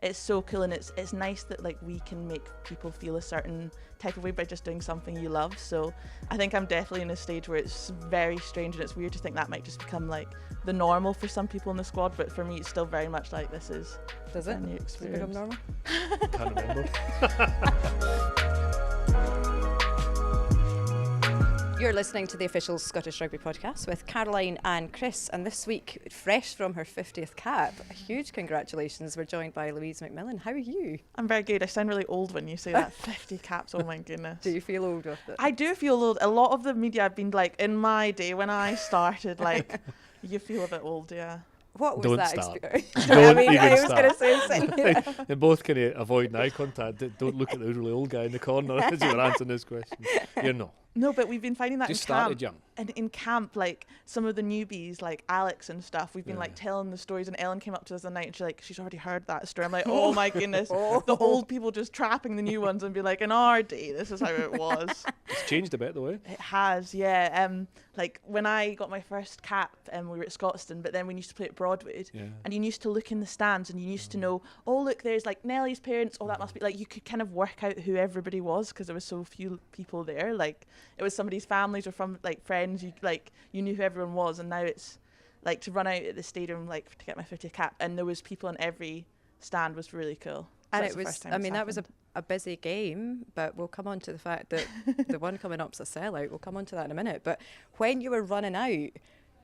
it's so cool, and it's nice that like we can make people feel a certain type of way by just doing something you love. So I think I'm definitely in a stage where it's very strange, and it's weird to think that might just become like the normal for some people in the squad, but for me it's still very much like this is a new experience. Does it become normal? Can't remember. You're listening to the official Scottish Rugby podcast with Caroline and Chris, and this week, fresh from her 50th cap, a huge congratulations. We're joined by Louise McMillan. How are you? I'm very good. I sound really old when you say that. 50 caps, oh my goodness. Do you feel old with it? I do feel old. A lot of the media have been like, in my day when I started, like, you feel a bit old, yeah. What was Don't that start. experience? Don't even I was start. going to say something. They're both kind of avoiding eye contact. Don't look at the really old guy in the corner as you're answering this question. You're not. No, but we've been finding that Just in started camp. young. And in camp, like some of the newbies, like Alex and stuff, we've been like telling the stories. And Ellen came up to us the night and she's already heard that story. I'm like, oh my goodness, the old people just trapping the new ones and be like, in our day, this is how it was. It's changed a bit, the way. It has, yeah. Like when I got my first cap, we were at Scotstoun, but then we used to play at Broadwood, and you used to look in the stands and you used to know, oh look, there's like Nellie's parents. Oh, that must be like, you could kind of work out who everybody was because there was so few people there. Like it was somebody's families or from like friends. You knew who everyone was, and now it's like to run out at the stadium like to get my 50th cap, and there was people in every stand was really cool. And it was, I mean, that was a busy game, but we'll come on to the fact that the one coming up's a sellout. We'll come on to that in a minute. But when you were running out,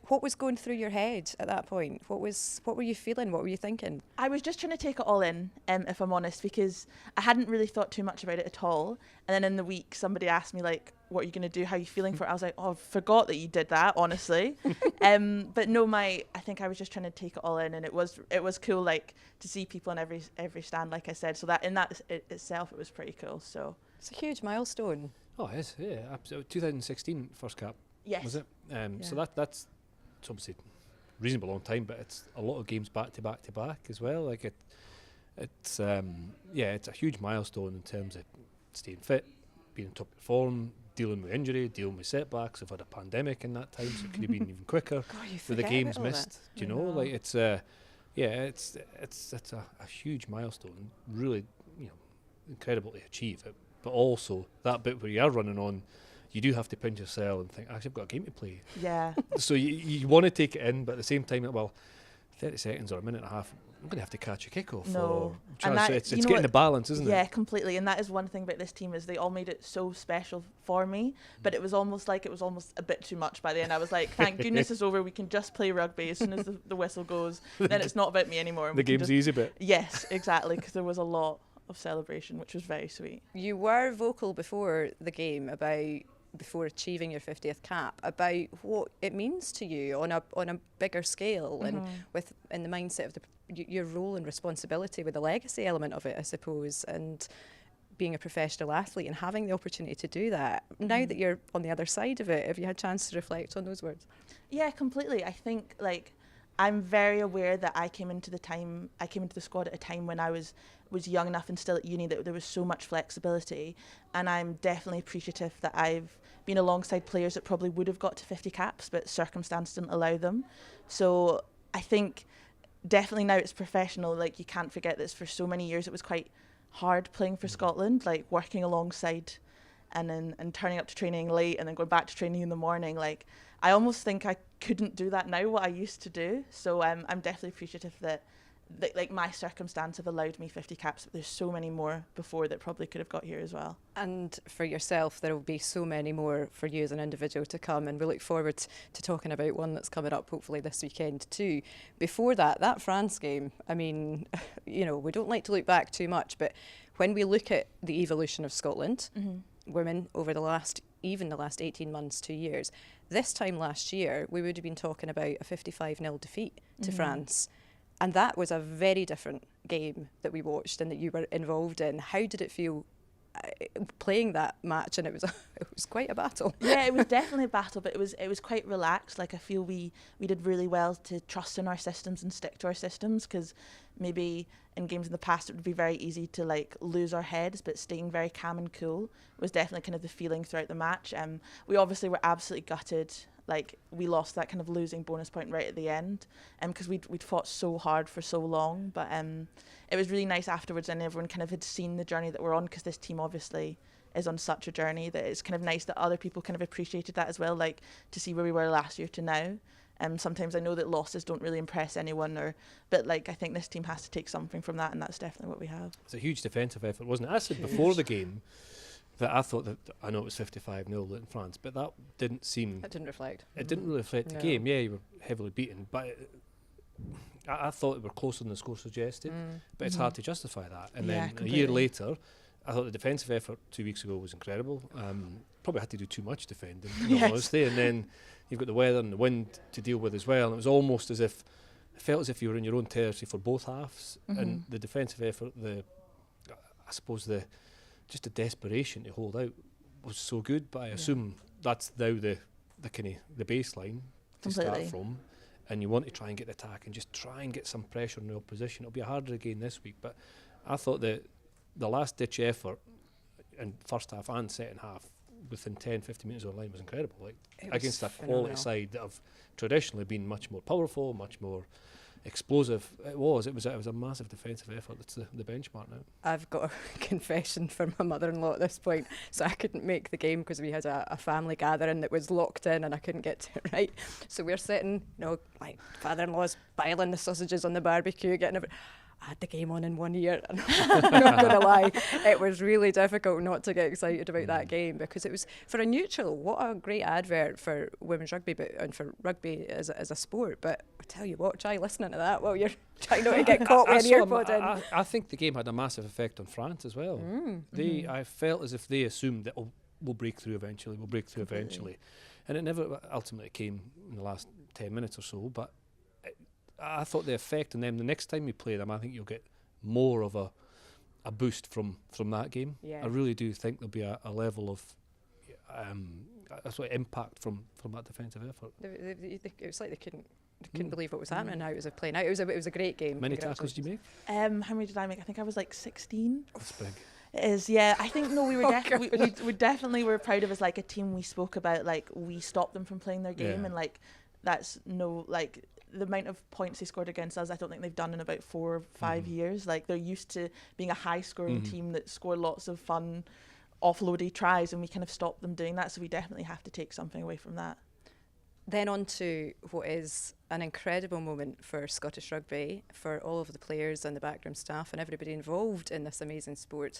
what was going through your head at that point? What were you feeling? What were you thinking? I was just trying to take it all in, if I'm honest, because I hadn't really thought too much about it at all. And then in the week, somebody asked me, like, what are you going to do? How are you feeling for it? I was like, oh, I forgot that you did that, honestly. But no, I think I was just trying to take it all in, and it was cool, like, to see people in every stand, like I said. So that in that itself, it was pretty cool. So it's a huge milestone. Oh, it is, yeah. Absolutely. 2016 first cap, yes. was it? So that's obviously reasonable long time, but it's a lot of games back to back to back as well. Like it's a huge milestone in terms of staying fit, being in top form, dealing with injury, dealing with setbacks. I've had a pandemic in that time, so it could have been even quicker. God, with the games missed. Do you know? Like it's a huge milestone. Really, incredible to achieve it. But also that bit where you are running on, you do have to pinch yourself and think, actually, I've got a game to play. Yeah. So you want to take it in, but at the same time, 30 seconds or a minute and a half, I'm going to have to catch a kickoff. No. It's getting the balance, isn't it? Yeah, completely. And that is one thing about this team is they all made it so special for me, but it was almost a bit too much by the end. I was like, thank goodness it's over. We can just play rugby as soon as the whistle goes. Then it's not about me anymore. The game's easy bit. Yes, exactly, because there was a lot of celebration, which was very sweet. You were vocal before the game before achieving your 50th cap about what it means to you on a bigger scale, and in the mindset of your role and responsibility with the legacy element of it, I suppose, and being a professional athlete and having the opportunity to do that. Now that you're on the other side of it, have you had a chance to reflect on those words? Yeah, completely. I think I'm very aware that I came into the squad at a time when I was young enough and still at uni that there was so much flexibility, and I'm definitely appreciative that I've been alongside players that probably would have got to 50 caps but circumstance didn't allow them. So I think definitely now it's professional. Like, you can't forget that for so many years it was quite hard playing for Scotland, like working alongside and turning up to training late and then going back to training in the morning. Like, I almost think I couldn't do that now, what I used to do. So I'm definitely appreciative that like my circumstance have allowed me 50 caps, but there's so many more before that probably could have got here as well. And for yourself, there will be so many more for you as an individual to come, and we look forward to talking about one that's coming up hopefully this weekend too. Before that France game, I mean, we don't like to look back too much, but when we look at the evolution of Scotland, women over the last 18 months, 2 years, this time last year we would have been talking about a 55-0 defeat to France. And that was a very different game that we watched and that you were involved in. How did it feel playing that match? And it was quite a battle. Yeah, it was definitely a battle, but it was quite relaxed. Like, I feel we did really well to trust in our systems and stick to our systems, because maybe in games in the past it would be very easy to like lose our heads, but staying very calm and cool was definitely kind of the feeling throughout the match. We obviously were absolutely gutted, like we lost that kind of losing bonus point right at the end, because we'd fought so hard for so long, but it was really nice afterwards, and everyone kind of had seen the journey that we're on, because this team obviously is on such a journey, that it's kind of nice that other people kind of appreciated that as well, like to see where we were last year to now. Sometimes I know that losses don't really impress anyone, but like I think this team has to take something from that, and that's definitely what we have. It's a huge defensive effort, wasn't it? I said before the game that I thought that, I know it was 55-0 in France, but that didn't seem... It didn't reflect. It didn't really reflect the game. Yeah, you were heavily beaten, but I thought it were closer than the score suggested, but it's hard to justify that. And then completely. A year later, I thought the defensive effort 2 weeks ago was incredible. Probably had to do too much defending, in all honesty. And then you've got the weather and the wind to deal with as well. And it was almost as if, it felt as if you were in your own territory for both halves. And the defensive effort, I suppose just the desperation to hold out was so good. But I assume that's now the kind of the baseline to start from. And you want to try and get the attack and just try and get some pressure on the opposition. It'll be a harder game this week, but I thought that the last ditch effort in first half and second half within 10-15 minutes of the line was incredible. Like against a quality side that have traditionally been much more powerful, much more explosive. It was a massive defensive effort. That's the benchmark now. I've got a confession for my mother-in-law at this point. So I couldn't make the game because we had a family gathering that was locked in and I couldn't get to it right. So we're sitting, like father-in-law's biling the sausages on the barbecue, getting everything. I had the game on in 1 year, and I'm not going to lie, it was really difficult not to get excited about that game, because it was, for a neutral, what a great advert for women's rugby and for rugby as a sport. But I tell you what, try listening to that while you're trying not to get caught with an earpod in. I think the game had a massive effect on France as well. I felt as if they assumed that we'll break through eventually. And it never ultimately came in the last 10 minutes or so, but I thought the effect on them, the next time we play them, I think you'll get more of a boost from that game. Yeah. I really do think there'll be a level of impact from that defensive effort. It was like they couldn't believe what was happening, how it was playing out. It was a great game. Many tackles did you make? How many did I make? I think I was like 16. That's big. It is, yeah. I think we were we definitely were proud of as like a team. We spoke about like we stopped them from playing their game, and like that's the amount of points they scored against us, I don't think they've done in about 4 or 5 years. Like they're used to being a high-scoring team that score lots of fun, offloady tries, and we kind of stopped them doing that. So we definitely have to take something away from that. Then on to what is an incredible moment for Scottish rugby, for all of the players and the backroom staff and everybody involved in this amazing sport.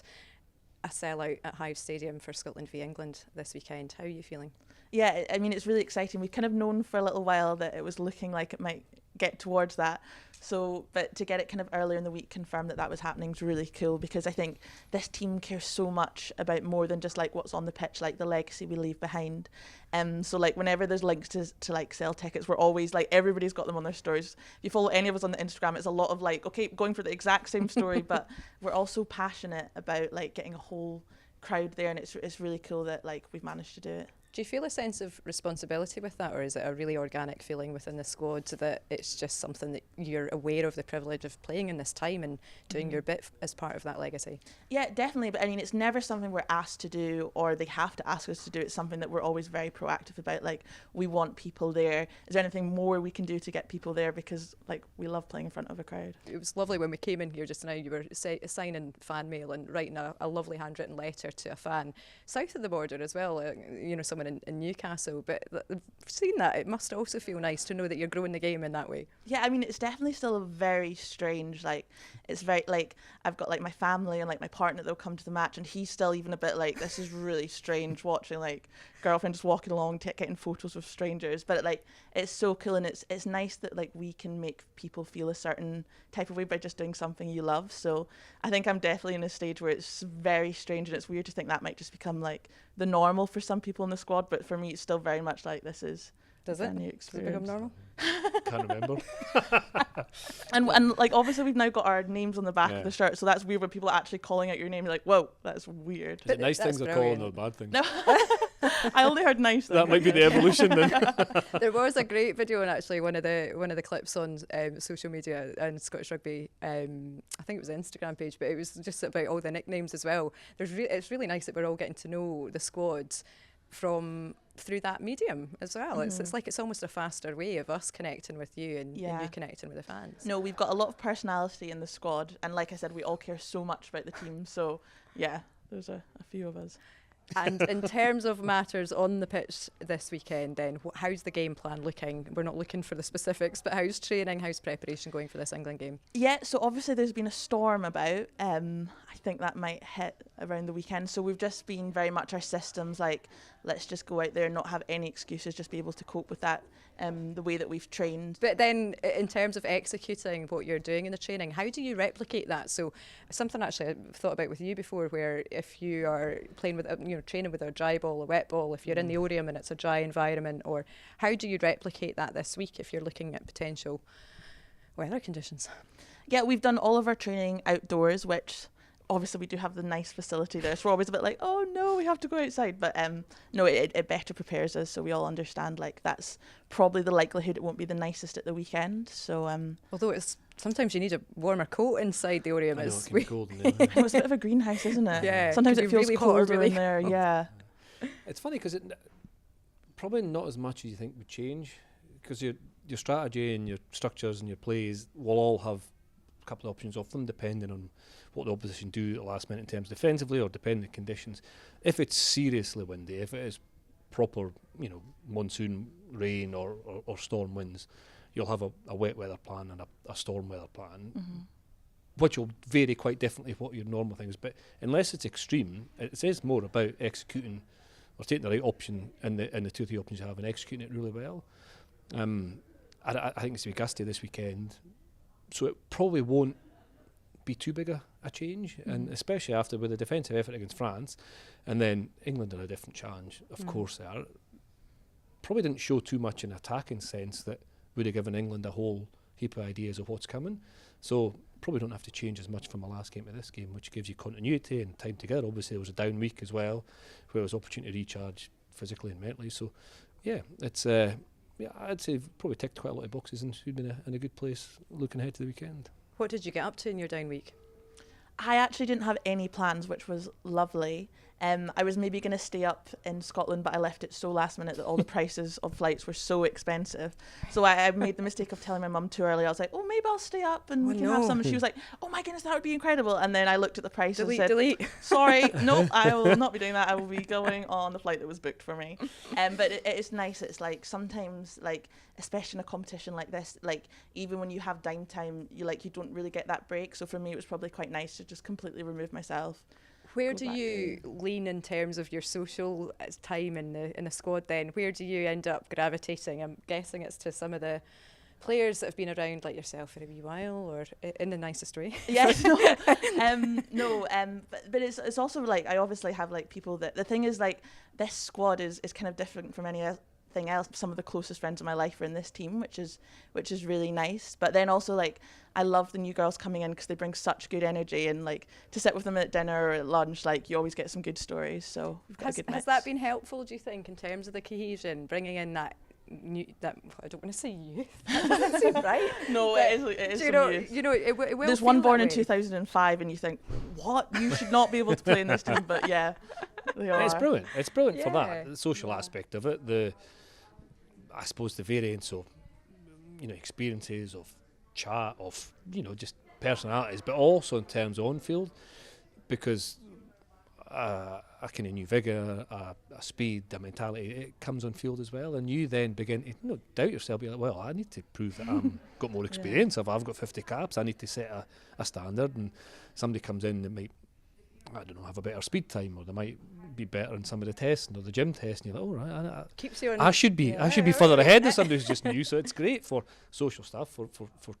A sellout at Hive Stadium for Scotland v England this weekend. How are you feeling? Yeah, I mean, it's really exciting. We've kind of known for a little while that it was looking like it might get towards that. So, but to get it kind of earlier in the week confirmed that was happening is really cool, because I think this team cares so much about more than just like what's on the pitch, like the legacy we leave behind. So like whenever there's links to like sell tickets, we're always like, everybody's got them on their stories. If you follow any of us on the Instagram, it's a lot of like, okay, going for the exact same story, but we're also passionate about like getting a whole crowd there, and it's really cool that like we've managed to do it. Do you feel a sense of responsibility with that, or is it a really organic feeling within the squad so that it's just something that you're aware of the privilege of playing in this time and doing your bit as part of that legacy? Yeah, definitely. But I mean, it's never something we're asked to do or they have to ask us to do. It's something that we're always very proactive about. Like, we want people there. Is there anything more we can do to get people there? Because like we love playing in front of a crowd. It was lovely when we came in here just now. You were signing fan mail and writing a lovely handwritten letter to a fan south of the border as well. Someone in Newcastle, but seeing that, it must also feel nice to know that you're growing the game in that way. Yeah, I mean, it's definitely still a very strange, like, it's very, like, I've got like my family and like my partner that'll come to the match, and he's still even a bit like, this is really strange watching like girlfriend just walking along getting photos with strangers, but like it's so cool, and it's nice that like we can make people feel a certain type of way by just doing something you love. So I think I'm definitely in a stage where it's very strange, and it's weird to think that might just become like the normal for some people in the squad, but for me it's still very much like this is a new experience. Does it become normal? Can't remember. and like obviously we've now got our names on the back of the shirt, so that's weird when people are actually calling out your name. You're like, whoa, that's weird. Is it nice things are calling or bad things? No. I only heard nice. That might be the evolution then. There was a great video, and actually one of the clips on social media and Scottish Rugby. I think it was the Instagram page, but it was just about all the nicknames as well. It's really nice that we're all getting to know the squads through that medium as well. Mm-hmm. It's like it's almost a faster way of us connecting with you and you connecting with the fans. No, we've got a lot of personality in the squad, and like I said, we all care so much about the team. So yeah, there's a few of us. And in terms of matters on the pitch this weekend, then how's the game plan looking? We're not looking for the specifics, but how's training, how's preparation going for this England game? Yeah, so obviously there's been a storm about. I think that might hit around the weekend. So we've just been very much our systems, like, let's just go out there and not have any excuses, just be able to cope with that, the way that we've trained. But then in terms of executing what you're doing in the training, how do you replicate that? So something actually I've thought about with you before, where if you are playing with, training with a dry ball, a wet ball, if you're in the Orium and it's a dry environment, or how do you replicate that this week if you're looking at potential weather conditions? Yeah, we've done all of our training outdoors, which obviously we do have the nice facility there, so we're always a bit like, oh no, we have to go outside, but no, it better prepares us, so we all understand like that's probably the likelihood it won't be the nicest at the weekend. So although it's sometimes you need a warmer coat inside the Orium. I know, it can be cold in there. it's a bit of a greenhouse, isn't it? Yeah, sometimes it feels really hot or colder really in there. Yeah. It's funny because it probably not as much as you think would change, because your strategy and your structures and your plays will all have a couple of options off them depending on what the opposition do at the last minute in terms of defensively, or depending on the conditions. If it's seriously windy, if it is proper, monsoon rain or storm winds, you'll have a wet weather plan and a storm weather plan, which will vary quite differently from what your normal things. But unless it's extreme, it says more about executing or taking the right option in the 2 or 3 options you have and executing it really well. I think it's to be gusty this weekend, so it probably won't be too big a change, and especially after with the defensive effort against France, and then England are a different challenge, of course they are. Probably didn't show too much in attacking sense that would have given England a whole heap of ideas of what's coming, so probably don't have to change as much from the last game to this game, which gives you continuity and time together. Obviously there was a down week as well, where there was opportunity to recharge physically and mentally, so yeah, it's I'd say probably ticked quite a lot of boxes and should be in a good place looking ahead to the weekend. What did you get up to in your down week? I actually didn't have any plans, which was lovely. I was maybe going to stay up in Scotland, but I left it so last minute that all the prices of flights were so expensive. So I made the mistake of telling my mum too early. I was like, oh, maybe I'll stay up and we can have some. And she was like, oh my goodness, that would be incredible. And then I looked at the price and said, sorry, no, I will not be doing that. I will be going on the flight that was booked for me. But it is nice. It's like sometimes, like, especially in a competition like this, like even when you have downtime, you don't really get that break. So for me, it was probably quite nice to just completely remove myself. Where do you lean in terms of your social time in the squad then? Where do you end up gravitating? I'm guessing it's to some of the players that have been around like yourself for a wee while, or in the nicest way. Yes, but it's also like I obviously have like people that the thing is like this squad is kind of different from anything else. Some of the closest friends of my life are in this team, which is really nice. But then also like I love the new girls coming in because they bring such good energy, and like to sit with them at dinner or at lunch, like you always get some good stories. So we've got a good mix. Has that been helpful, do you think, in terms of the cohesion, bringing in that I don't want to say youth. That doesn't seem right. No, it is some youth. It will. There's one born in 2005, and you think, what? You should not be able to play in this team. But yeah, they are. It's brilliant. It's brilliant for that, the social aspect of it. I suppose the variance of, experiences, of chat, of, just personalities, but also in terms of on-field, because a kind of new vigour, a speed, a mentality, it comes on field as well, and you then begin to doubt yourself, be like, well, I need to prove that I've got more experience, I've got 50 caps, I need to set a standard, and somebody comes in that might, I don't know, have a better speed time, or they might be better in some of the testing or the gym testing. You're like, oh, right, keeps you on. I should be further ahead than somebody who's just new. So it's great for social stuff, for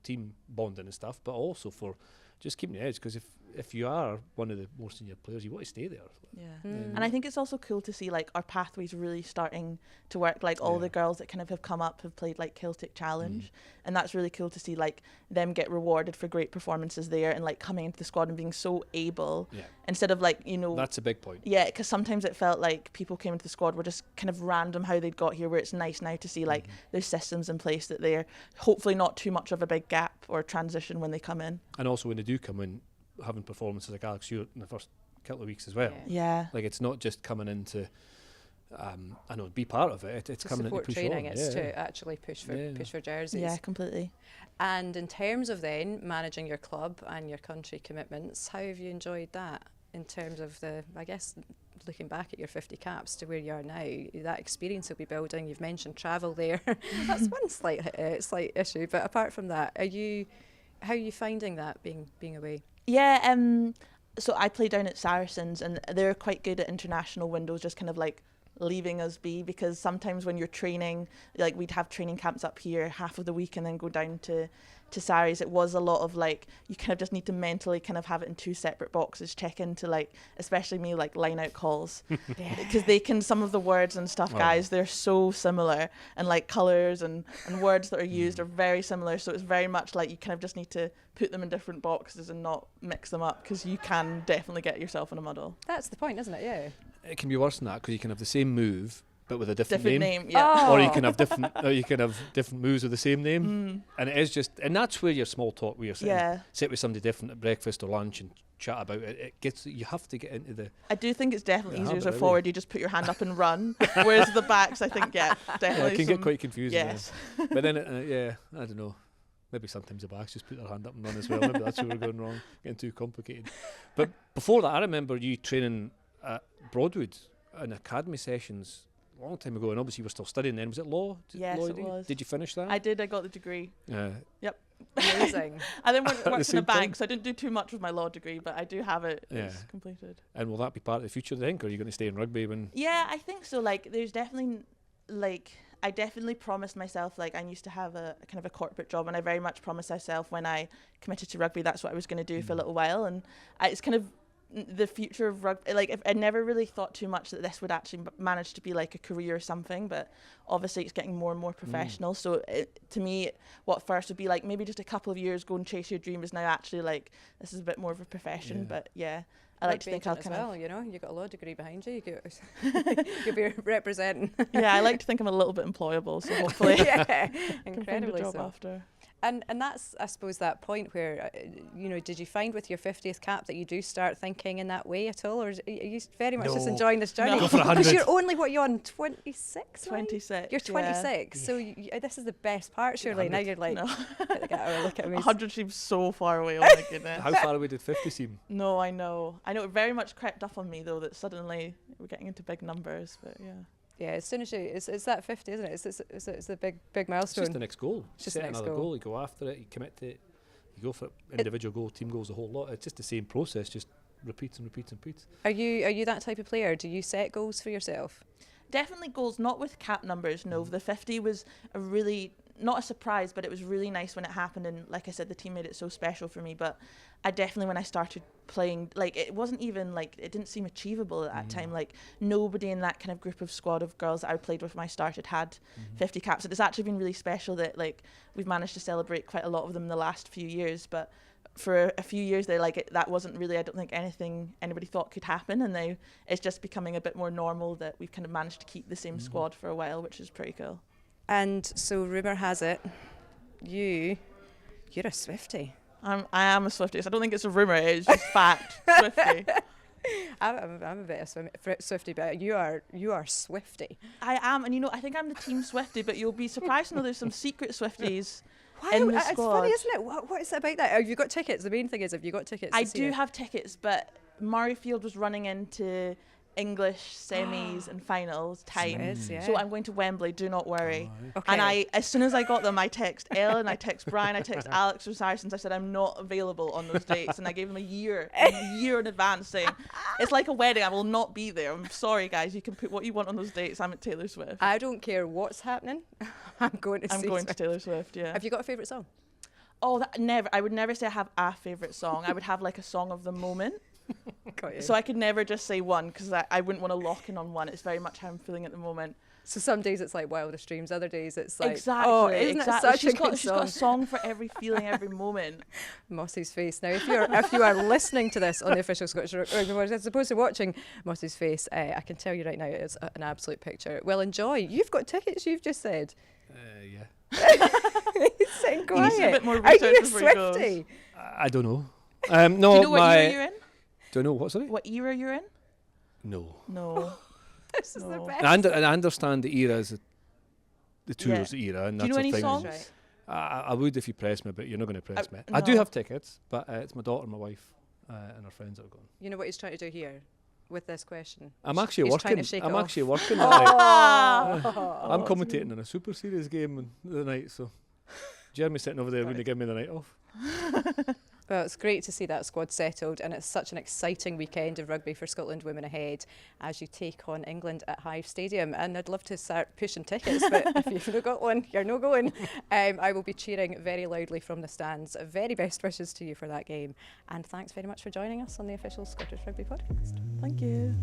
team bonding and stuff, but also for just keeping the edge. Because if you are one of the more senior players, you want to stay there. Yeah, and I think it's also cool to see like our pathways really starting to work. Like all the girls that kind of have come up have played like Celtic Challenge, and that's really cool to see like them get rewarded for great performances there, and like coming into the squad and being so able. instead of like, you know. That's a big point. Yeah, because sometimes it felt like people came into the squad were just kind of random how they'd got here, where it's nice now to see like there's systems in place that they're hopefully not too much of a big gap or transition when they come in. And also when they do come in, having performances like Alex Stewart in the first couple of weeks as well. Yeah. Like it's not just coming into, I know, be part of it. It's to coming in to support push training, on. it's to actually push for jerseys. Yeah, completely. And in terms of then managing your club and your country commitments, how have you enjoyed that in terms of the, I guess, looking back at your 50 caps to where you are now, that experience you'll be building? You've mentioned travel there. That's one slight issue, but apart from that, how are you finding that being away? Yeah, so I play down at Saracens, and they're quite good at international windows, just kind of like leaving us be, because sometimes when you're training, like we'd have training camps up here half of the week and then go down to Saris. It was a lot of like, you kind of just need to mentally kind of have it in two separate boxes, check into like, especially me, like line out calls, because they can, some of the words and stuff, guys, they're so similar, and like colours and words that are used are very similar, so it's very much like you kind of just need to put them in different boxes and not mix them up, because you can definitely get yourself in a muddle. That's the point, isn't it? Yeah. It can be worse than that, because you can have the same move but with a different name. Yeah. Or you can have different moves with the same name, and it is just, and that's where your small talk, where you're sitting, sit with somebody different at breakfast or lunch and chat about it. It gets, you have to get into the. I do think it's definitely easier as a forward. You just put your hand up and run, whereas the backs, I think, definitely. Yeah, it can get quite confusing. Yes. But then, I don't know. Maybe sometimes the backs just put their hand up and run as well. Maybe that's where we're going wrong, getting too complicated. But before that, I remember you training at Broadwood in academy sessions a long time ago, and obviously you were still studying then. Was it law? Yes, it was. Did you finish that? I did. I got the degree. Yep. Amazing. I then worked in a bank, so I didn't do too much with my law degree, but I do have it. It's completed. And will that be part of the future, I think, or are you going to stay in rugby when? Yeah, I think so. Like, there's definitely, like, I definitely promised myself, like, I used to have a kind of a corporate job, and I very much promised myself when I committed to rugby that's what I was going to do for a little while, and it's kind of the future of rugby. Like, I never really thought too much that this would actually manage to be like a career or something, but obviously it's getting more and more professional. So to me, what first would be like maybe just a couple of years go and chase your dream is now actually like, this is a bit more of a profession. But I like to think I'll kind of, you know, you've got a law degree behind you. You'll be representing. I like to think I'm a little bit employable, so hopefully incredibly job so. After. And that's, I suppose, that point where, you know, did you find with your 50th cap that you do start thinking in that way at all, or are you very much just enjoying this journey? Go for 100. Because you're only, what, you're on 26? 26. You're 26, so this is the best part, surely. Now you're like, look at me. 100 seems so far away, oh my goodness. How far away did 50 seem? No, I know. It very much crept up on me, though, that suddenly we're getting into big numbers, but Yeah, as soon as it's that 50, isn't it? It's the big milestone. It's just the next goal. It's just set the next another goal. You go after it, you commit to it, you go for individual goal, team goals, a whole lot. It's just the same process, just repeats and repeats and repeats. Are you that type of player? Do you set goals for yourself? Definitely goals, not with cap numbers, no. The 50 was a really, not a surprise, but it was really nice when it happened, and like I said, the team made it so special for me. But I definitely, when I started playing, like, it wasn't even like, it didn't seem achievable at that time. Like, nobody in that kind of group of squad of girls that I played with when I started had 50 caps. It's actually been really special that, like, we've managed to celebrate quite a lot of them in the last few years, but for a few years there, like, that wasn't really, I don't think, anything anybody thought could happen, and now it's just becoming a bit more normal that we've kind of managed to keep the same squad for a while, which is pretty cool. And so rumour has it, you're a Swiftie. I am a Swiftie. So I don't think it's a rumour, it's just fact. Swiftie. I'm a bit of Swiftie, but you are Swiftie. I am, and you know, I think I'm the team Swiftie, but you'll be surprised to know there's some secret Swifties. Why? It's funny, isn't it? What is it about that? Have you got tickets? The main thing is, have you got tickets? I do have tickets, but Murrayfield was running into English semis and finals time, so I'm going to Wembley, do not worry. Okay. And as soon as I got them, I text Ellen, I text Brian, I text Alex from Saracens. I said I'm not available on those dates, and I gave them a year in advance saying it's like a wedding, I will not be there. I'm sorry guys, you can put what you want on those dates. I'm at Taylor Swift. I don't care what's happening. I'm going to Taylor Swift. Yeah. Have you got a favourite song? Oh, never. I would never say I have a favourite song. I would have like a song of the moment. Got you. So I could never just say one because I wouldn't want to lock in on one. It's very much how I'm feeling at the moment. So some days it's like wildest dreams, other days it's like, Exactly. oh, isn't exactly. it such She's a got good she's got a song? song for every feeling, every moment. Mossy's face. Now, if you are listening to this on the official Scottish Rugby Podcast, as opposed to watching Mossy's face, I can tell you right now it's an absolute picture. Well, enjoy. You've got tickets. You've just said. Yeah. He's sitting He quiet. needs to do a bit more Are research you a before he goes. Swiftie? I don't know. Do No, you know what my. era you're in? Do I know what? Sorry. What era you're in? No. No. This is the No. best. And I understand the era is the tours Yeah. era, and Do you that's know a any thing. songs? Right. I would if you press me, but you're not going to press me. I do no. have tickets, but it's my daughter, and my wife, and her friends that are going. You know what he's trying to do here with this question? I'm actually He's trying working. to shake I'm it off. actually working that night. Ah. I'm commentating on a Super Series game on the night, so Jeremy's sitting over there when they give me the night off. Well, it's great to see that squad settled, and it's such an exciting weekend of rugby for Scotland women ahead as you take on England at Hive Stadium. And I'd love to start pushing tickets, but if you've not got one, you're not going. I will be cheering very loudly from the stands. Very best wishes to you for that game. And thanks very much for joining us on the official Scottish Rugby Podcast. Thank you.